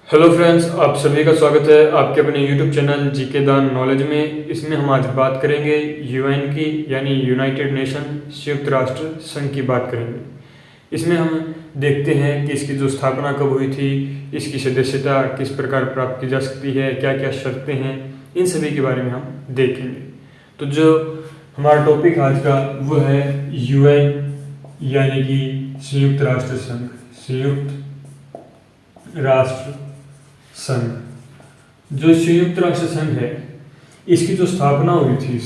Hello friends, आप सभी का स्वागत है आपके अपने YouTube channel GK the knowledge में। इसमें हम आज बात करेंगे यूएन की, यानी यूनाइटेड नेशन, संयुक्त राष्ट्र संघ की बात करेंगे। इसमें हम देखते हैं कि इसकी जो स्थापना कब हुई थी, इसकी सदस्यता किस प्रकार प्राप्त की जा सकती है, क्या क्या शर्तें हैं, इन सभी के बारे में हम देखेंगे। तो जो हमारा टॉपिक आज का वो है यूएन, यानी कि संयुक्त राष्ट्र संघ, संयुक्त राष्ट्र संघ। जो संयुक्त राष्ट्र संघ है, इसकी जो स्थापना हुई थी,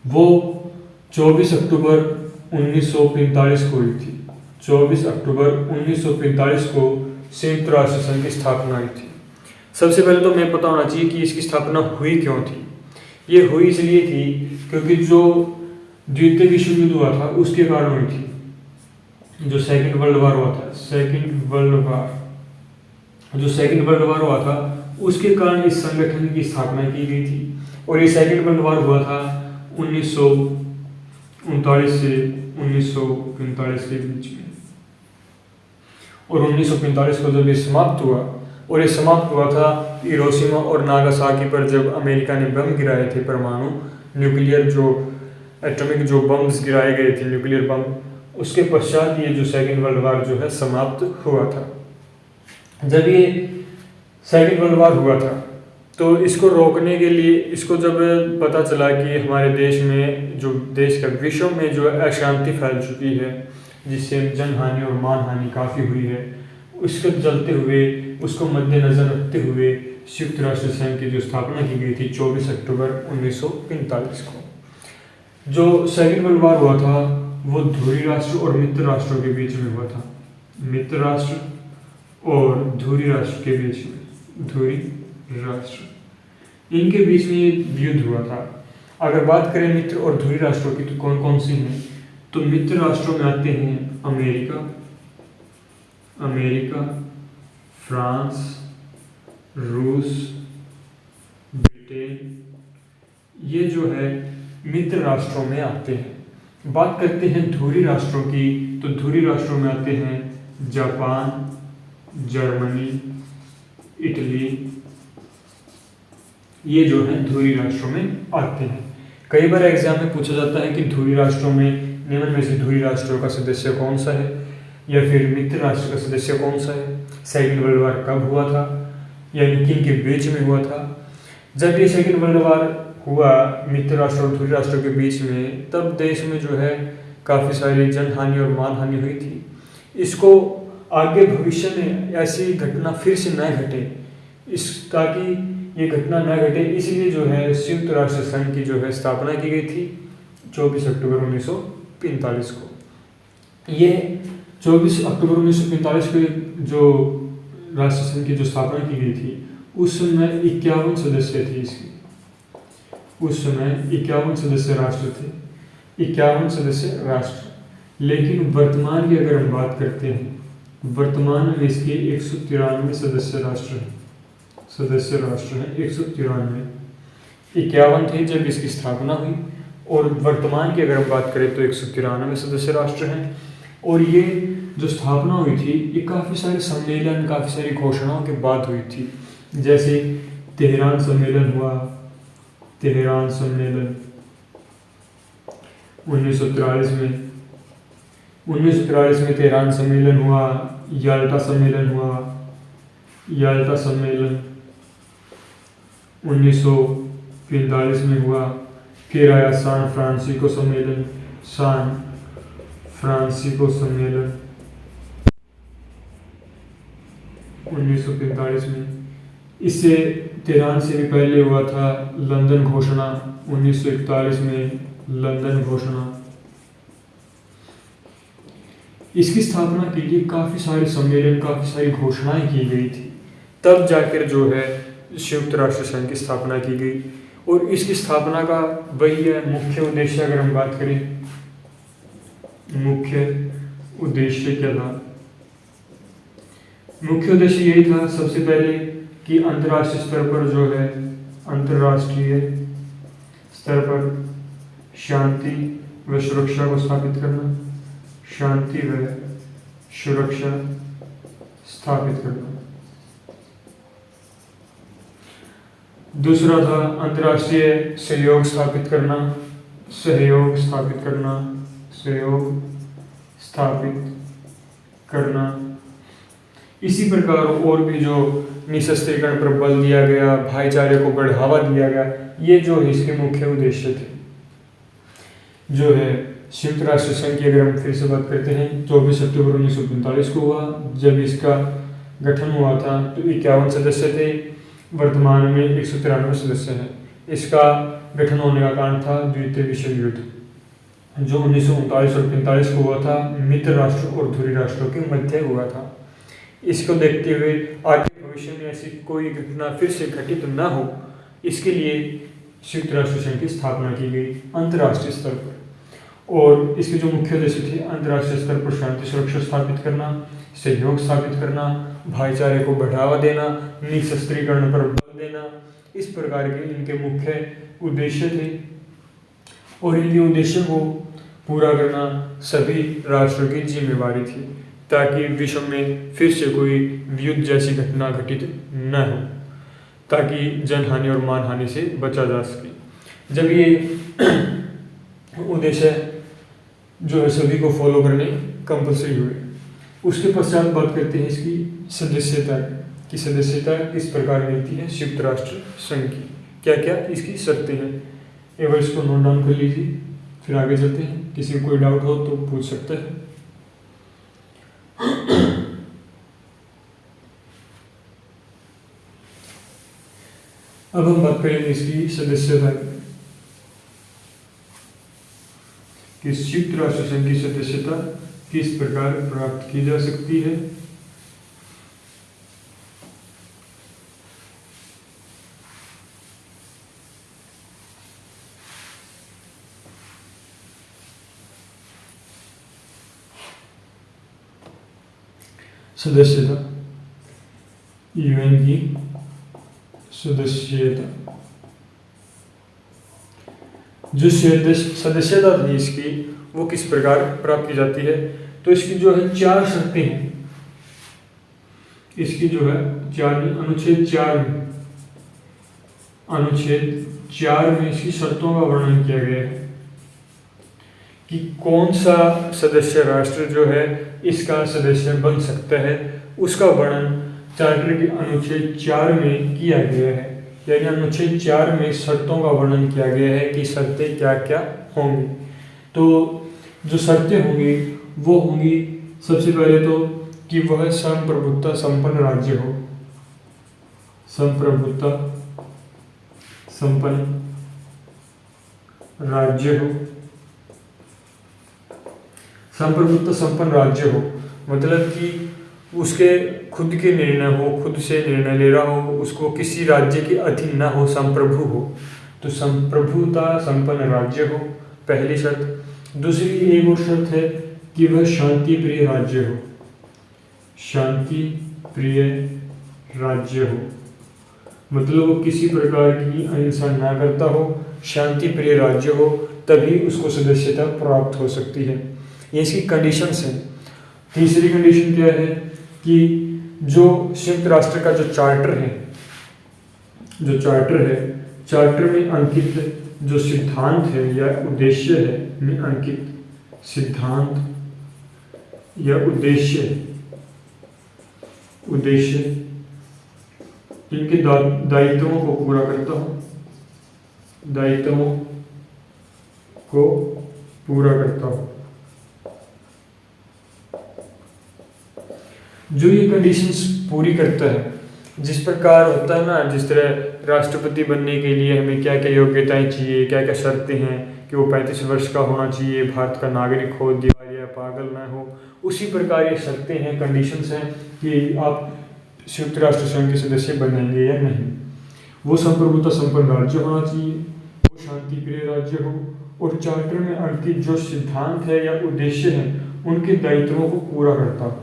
वो 24 अक्टूबर 1945 को हुई थी। 24 अक्टूबर 1945 को संयुक्त राष्ट्र संघ की स्थापना हुई थी। सबसे पहले तो मैं पता होना चाहिए कि इसकी स्थापना हुई क्यों थी। ये हुई इसलिए थी क्योंकि जो द्वितीय विश्व युद्ध हुआ था उसके कारण हुई थी। जो सेकेंड वर्ल्ड वार हुआ था, जो सेकेंड वर्ल्ड वार हुआ था उसके कारण इस संगठन की स्थापना की गई थी। और ये सेकेंड वर्ल्ड वार हुआ था 1939 से 1945 के बीच में। और 1945 को जब ये समाप्त हुआ, और ये समाप्त हुआ था हिरोशिमा और नागासाकी पर, जब अमेरिका ने बम गिराए थे, परमाणु न्यूक्लियर जो एटॉमिक जो बम्स गिराए गए थे, न्यूक्लियर बम, उसके पश्चात ये जो सेकेंड वर्ल्ड वार जो है समाप्त हुआ था। जब ये सेकेंड वर्ल्ड वार हुआ था तो इसको रोकने के लिए, इसको जब पता चला कि हमारे देश में, जो देश का विश्व में जो अशांति फैल चुकी है, जिससे जनहानि और मानहानि काफ़ी हुई है, उसके चलते हुए, उसको मद्देनज़र रखते हुए संयुक्त राष्ट्र संघ की जो स्थापना की गई थी 24 अक्टूबर 1945 को। जो सेकेंड वर्ल्ड वार हुआ था वो धुरी राष्ट्र और मित्र राष्ट्रों के बीच में हुआ था। मित्र राष्ट्र और धुरी राष्ट्र के बीच में, धुरी राष्ट्र, इनके बीच में युद्ध हुआ था। अगर बात करें मित्र और धुरी राष्ट्रों की तो कौन कौन सी हैं, तो मित्र राष्ट्रों में आते हैं अमेरिका, फ्रांस, रूस, ब्रिटेन, ये जो है मित्र राष्ट्रों में आते हैं। बात करते हैं धुरी राष्ट्रों की, तो धुरी राष्ट्रों में आते हैं जापान, जर्मनी, इटली, ये जो है धुरी राष्ट्रों में आते हैं। कई बार एग्जाम में पूछा जाता है कि धुरी राष्ट्रों में निम्न में से धुरी राष्ट्रों का सदस्य कौन सा है, या फिर मित्र राष्ट्र का सदस्य कौन सा है, सेकेंड वर्ल्ड वार कब हुआ था, यानी किन के बीच में हुआ था। जब ये सेकेंड वर्ल्ड वार हुआ मित्र राष्ट्र और धुरी राष्ट्रों के बीच में, तब देश में जो है काफ़ी सारी जनहानि और मानहानि हुई थी। इसको आगे भविष्य में ऐसी घटना फिर से न घटे, ताकि ये घटना न घटे, इसलिए जो है संयुक्त राष्ट्र संघ की जो है स्थापना की गई थी 24 अक्टूबर 1945 को। ये 24 अक्टूबर 1945 को जो राष्ट्र संघ की जो स्थापना की गई थी, उस समय 51 सदस्य थे इसकी। उस समय 51 सदस्य राष्ट्र थे, 51 सदस्य राष्ट्र। लेकिन वर्तमान की अगर हम बात करते हैं, वर्तमान में इसके 193 सदस्य राष्ट्र हैं। 193, 51 थे जब इसकी स्थापना हुई, और वर्तमान की अगर हम बात करें तो 193 सदस्य राष्ट्र हैं। और ये जो स्थापना हुई थी, ये काफ़ी सारे सम्मेलन, काफ़ी सारी घोषणाओं के बाद हुई थी। जैसे तेहरान सम्मेलन हुआ, 1943 में तेहरान सम्मेलन हुआ। याल्टा सम्मेलन 1945 में हुआ। फिर आया सान फ्रांसिस्को सम्मेलन 1945 में। इससे तेहरान से भी पहले हुआ था लंदन घोषणा 1941 में, लंदन घोषणा। इसकी स्थापना के लिए काफ़ी सारे सम्मेलन, काफ़ी सारी घोषणाएं की गई थी, तब जाकर जो है संयुक्त राष्ट्र संघ की स्थापना की गई। और इसकी स्थापना का वही है मुख्य उद्देश्य। अगर हम बात करें मुख्य उद्देश्य क्या था, मुख्य उद्देश्य यही था सबसे पहले कि अंतर्राष्ट्रीय स्तर पर जो है, अंतर्राष्ट्रीय स्तर पर शांति व सुरक्षा को स्थापित करना, शांति व सुरक्षा स्थापित करना। दूसरा था अंतर्राष्ट्रीय सहयोग स्थापित करना, सहयोग स्थापित करना, सहयोग स्थापित करना। इसी प्रकार और भी जो निशस्त्रीकरण पर बल दिया गया, भाईचारे को बढ़ावा दिया गया, ये जो इसके मुख्य उद्देश्य थे। जो है संयुक्त राष्ट्र संघ की अगर हम फिर से बात करते हैं, 24 अक्टूबर 1945 को हुआ। जब इसका गठन हुआ था तो 51 सदस्य थे, वर्तमान में 193 सदस्य हैं। इसका गठन होने का कारण था द्वितीय विश्व युद्ध, जो 1939 और 45 को हुआ था, मित्र राष्ट्रों और धुरी राष्ट्रों के मध्य हुआ था। इसको देखते हुए आगे भविष्य में ऐसी कोई घटना फिर से घटित न हो, इसके लिए संयुक्त राष्ट्र संघ की स्थापना की गई अंतर्राष्ट्रीय स्तर पर। और इसके जो मुख्य उद्देश्य थे, अंतर्राष्ट्रीय स्तर पर शांति सुरक्षा स्थापित करना, सहयोग स्थापित करना, भाईचारे को बढ़ावा देना, निशस्त्रीकरण पर बल देना, इस प्रकार के इनके मुख्य उद्देश्य थे। और इनके उद्देश्यों को पूरा करना सभी राष्ट्रों की जिम्मेवारी थी, ताकि विश्व में फिर से कोई युद्ध जैसी घटना घटित न हो, ताकि जनहानि और मानहानि से बचा जा सके। जब ये उद्देश्य जो है सभी को फॉलो करने कंपलसरी हुए, उसके पश्चात बात करते हैं इसकी सदस्यता की। सदस्यता इस प्रकार मिलती है संयुक्त राष्ट्र संघ की। क्या क्या इसकी शर्तें हैं, एक बार इसको नोट डाउन कर लीजिए, फिर आगे चलते हैं। किसी को कोई डाउट हो तो पूछ सकते हैं। अब हम बात करेंगे इसकी सदस्यता कि संयुक्त राष्ट्र संघ की सदस्यता किस प्रकार प्राप्त की जा सकती है। सदस्यता, यूएन की सदस्यता, जो सदस्यता थी इसकी, वो किस प्रकार प्राप्त की जाती है। तो इसकी जो है 4 शर्तें हैं। इसकी जो है अनुच्छेद 4 में इसकी शर्तों का वर्णन किया गया है कि कौन सा सदस्य राष्ट्र जो है इसका सदस्य बन सकता है। उसका वर्णन चार्टर के अनुच्छेद 4 में किया गया है। यानी अनुच्छेद 4 में शर्तों का वर्णन किया गया है कि शर्तें क्या क्या होंगी। तो जो शर्तें होंगी वो होंगी, सबसे पहले तो कि वह संप्रभुता संपन्न राज्य हो। संप्रभुता संपन्न राज्य हो। संप्रभुता संपन्न राज्य हो मतलब कि उसके खुद के निर्णय हो, खुद से निर्णय ले रहा हो, उसको किसी राज्य के अधीन ना हो, संप्रभु हो। तो संप्रभुता संपन्न राज्य हो, पहली शर्त। दूसरी एक और शर्त है कि वह शांति प्रिय राज्य हो। शांति प्रिय राज्य हो मतलब वो किसी प्रकार की अहिंसा ना करता हो, शांति प्रिय राज्य हो, तभी उसको सदस्यता प्राप्त हो सकती है। ये इसकी कंडीशंस हैं। तीसरी कंडीशन क्या है कि जो संयुक्त राष्ट्र का जो चार्टर है, चार्टर में अंकित जो सिद्धांत है या उद्देश्य है, में अंकित सिद्धांत या उद्देश्य इनके दायित्वों को पूरा करता हो, दायित्वों को पूरा करता हो। जो ये कंडीशंस पूरी करता है, जिस प्रकार होता है ना, जिस तरह राष्ट्रपति बनने के लिए हमें क्या क्या योग्यताएं चाहिए, क्या क्या शर्तें हैं कि वो 35 वर्ष का होना चाहिए, भारत का नागरिक हो, दिवालिया पागल ना हो, उसी प्रकार ये शर्तें हैं, कंडीशंस हैं कि आप संयुक्त राष्ट्र संघ के सदस्य बनेंगे या नहीं। वो संप्रभुता संपन्न राज्य होना चाहिए, वो शांति प्रिय राज्य हो, और चार्टर में अंकित जो सिद्धांत है या उद्देश्य हैं उनके दायित्वों को पूरा करता हो।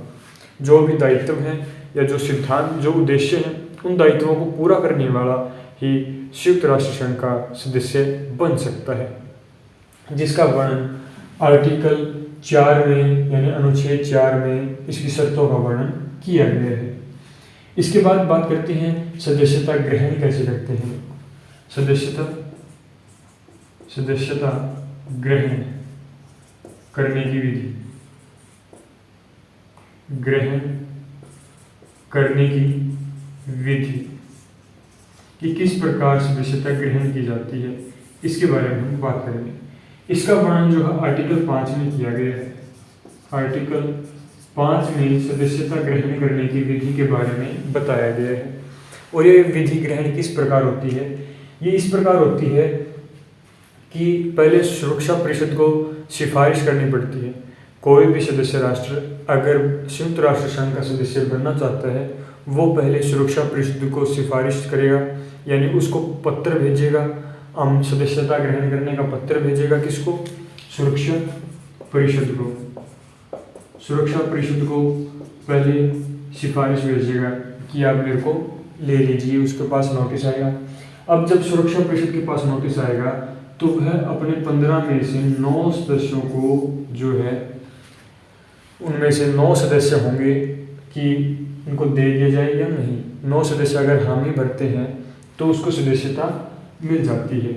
जो भी दायित्व हैं या जो सिद्धांत, जो उद्देश्य हैं, उन दायित्वों को पूरा करने वाला ही संयुक्त राष्ट्र संघ का सदस्य बन सकता है, जिसका वर्णन आर्टिकल 4 में यानी अनुच्छेद 4 में इसकी शर्तों का वर्णन किया गया है। इसके बाद बात करते हैं सदस्यता ग्रहण कैसे करते हैं। सदस्यता ग्रहण करने की विधि, ग्रहण करने की विधि कि किस प्रकार सदस्यता ग्रहण की जाती है, इसके बारे में हम बात करेंगे। इसका वर्णन जो है आर्टिकल 5 में किया गया है। आर्टिकल 5 में सदस्यता ग्रहण करने की विधि के बारे में बताया गया है। और ये विधि ग्रहण किस प्रकार होती है, ये इस प्रकार होती है कि पहले सुरक्षा परिषद को सिफारिश करनी पड़ती है। कोई भी सदस्य राष्ट्र अगर संयुक्त राष्ट्र संघ का सदस्य बनना चाहता है, वो पहले सुरक्षा परिषद को सिफारिश करेगा, यानी उसको पत्र भेजेगा, हम सदस्यता ग्रहण करने का पत्र भेजेगा। किसको? सुरक्षा परिषद को। सुरक्षा परिषद को पहले सिफारिश भेजेगा कि आप मेरे को ले लीजिए, उसके पास नोटिस आएगा। अब जब सुरक्षा परिषद के पास नोटिस आएगा तो वह अपने 15 में से 9 सदस्यों को जो है, उनमें से 9 सदस्य होंगे कि उनको दे दिया जाए या नहीं। 9 सदस्य अगर हामी भरते हैं तो उसको सदस्यता मिल जाती है।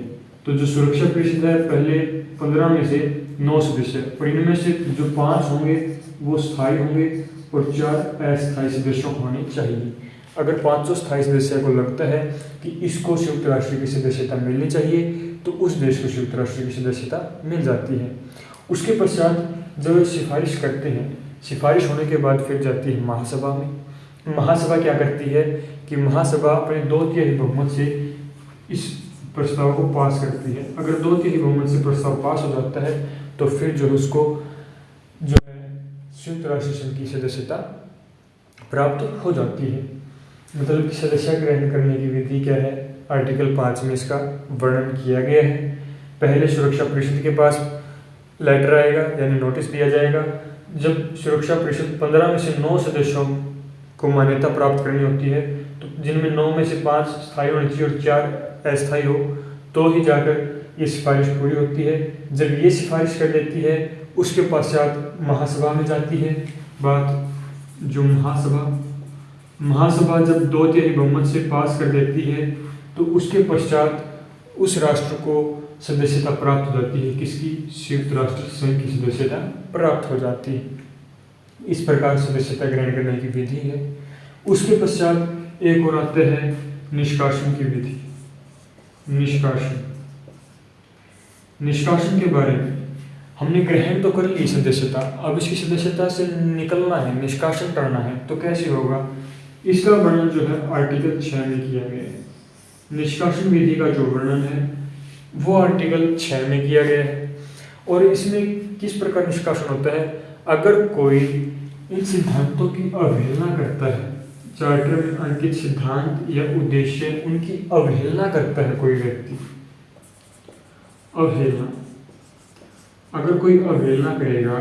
तो जो सुरक्षा परिषद है, पहले 15 में से 9 सदस्य, और इनमें से जो 5 होंगे वो स्थायी होंगे और 4 अस्थायी सदस्य होने चाहिए। अगर 500 स्थायी सदस्य को लगता है कि इसको संयुक्त राष्ट्र की सदस्यता मिलनी चाहिए तो उस देश को संयुक्त राष्ट्र की सदस्यता मिल जाती है। उसके पश्चात जब सिफारिश करते हैं, सिफारिश होने के बाद फिर जाती है महासभा में। महासभा क्या करती है कि महासभा अपने 2/3 बहुमत से इस प्रस्ताव को पास करती है। अगर 2/3 बहुमत से प्रस्ताव पास हो जाता है तो फिर जो है उसको जो है संयुक्त राष्ट्र संघ की सदस्यता प्राप्त हो जाती है। मतलब कि सदस्यता ग्रहण करने की विधि क्या है, आर्टिकल 5 में इसका वर्णन किया गया है। पहले सुरक्षा परिषद के पास लेटर आएगा, यानी नोटिस दिया जाएगा। जब सुरक्षा परिषद 15 में से 9 सदस्यों को मान्यता प्राप्त करनी होती है, तो जिनमें 9 में से 5 स्थायी होने चाहिए और 4 अस्थायी हो, तो ही जाकर ये सिफारिश पूरी होती है। जब ये सिफारिश कर देती है, उसके पश्चात महासभा में जाती है बात। जो महासभा जब 2/3 बहुमत से पास कर देती है तो उसके पश्चात उस राष्ट्र को सदस्यता प्राप्त हो जाती है। किसकी? संयुक्त राष्ट्र संघ की सदस्यता प्राप्त हो जाती है। इस प्रकार सदस्यता ग्रहण करने की विधि है। उसके पश्चात एक और आता है निष्कासन की विधि। निष्कासन के बारे में हमने ग्रहण तो कर ली सदस्यता, अब इसकी सदस्यता से निकलना है, निष्कासन करना है, तो कैसे होगा? इसका वर्णन जो है आर्टिकल 6 में किया गया है। निष्कासन विधि का जो वर्णन है वो आर्टिकल 6 में किया गया है। और इसमें किस प्रकार निष्कासन होता है? अगर कोई इन सिद्धांतों की अवहेलना करता है, चार्टर में अंकित सिद्धांत या उद्देश्य, उनकी अवहेलना करता है कोई व्यक्ति, अवहेलना, अगर कोई अवहेलना करेगा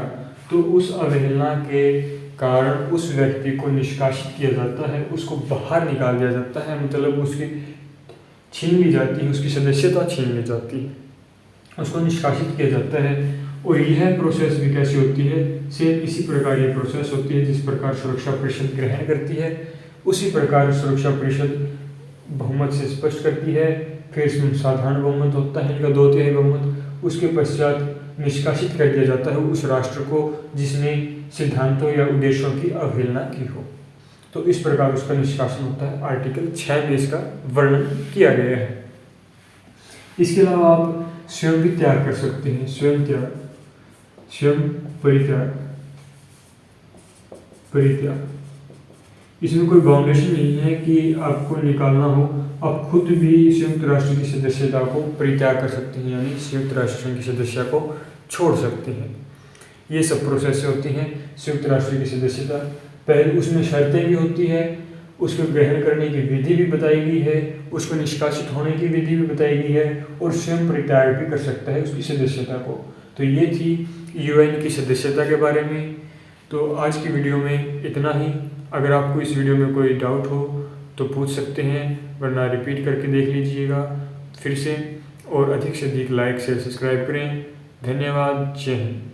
तो उस अवहेलना के कारण उस व्यक्ति को निष्कासित किया जाता है, उसको बाहर निकाल दिया जाता है। मतलब उसकी छीन ली जाती है, उसकी सदस्यता छीन ली जाती है, उसको निष्कासित किया जाता है। और यह प्रोसेस भी कैसी होती है? सेम इसी प्रकार ये प्रोसेस होती है जिस प्रकार सुरक्षा परिषद ग्रहण करती है, उसी प्रकार सुरक्षा परिषद बहुमत से स्पष्ट करती है। फिर इसमें साधारण बहुमत होता है, इनका 2/3 बहुमत। उसके पश्चात निष्कासित कर दिया जाता है उस राष्ट्र को जिसने सिद्धांतों या उद्देश्यों की अवहेलना की हो। तो इस प्रकार उसका निष्कासन होता है। आर्टिकल 6 में इसका वर्णन किया गया है। इसके अलावा आप स्वयं भी त्याग कर सकते हैं। स्वयं परित्याग, इसमें कोई बाउंडेशन नहीं है कि आपको निकालना हो, आप खुद भी संयुक्त राष्ट्र की सदस्यता को परित्याग कर सकते हैं, यानी संयुक्त राष्ट्र की सदस्यता को छोड़ सकते हैं। ये सब प्रोसेस होती हैं संयुक्त राष्ट्र की सदस्यता। पहले उसमें शर्तें भी होती है, उसको ग्रहण करने की विधि भी बताई गई है, उसको निष्कासित होने की विधि भी बताई गई है, और स्वयं परित्याग भी कर सकता है उसकी सदस्यता को। तो ये थी यूएन की सदस्यता के बारे में। तो आज की वीडियो में इतना ही। अगर आपको इस वीडियो में कोई डाउट हो तो पूछ सकते हैं, वरना रिपीट करके देख लीजिएगा फिर से। और अधिक से अधिक लाइक शेयर सब्सक्राइब करें। धन्यवाद। जय हिंद।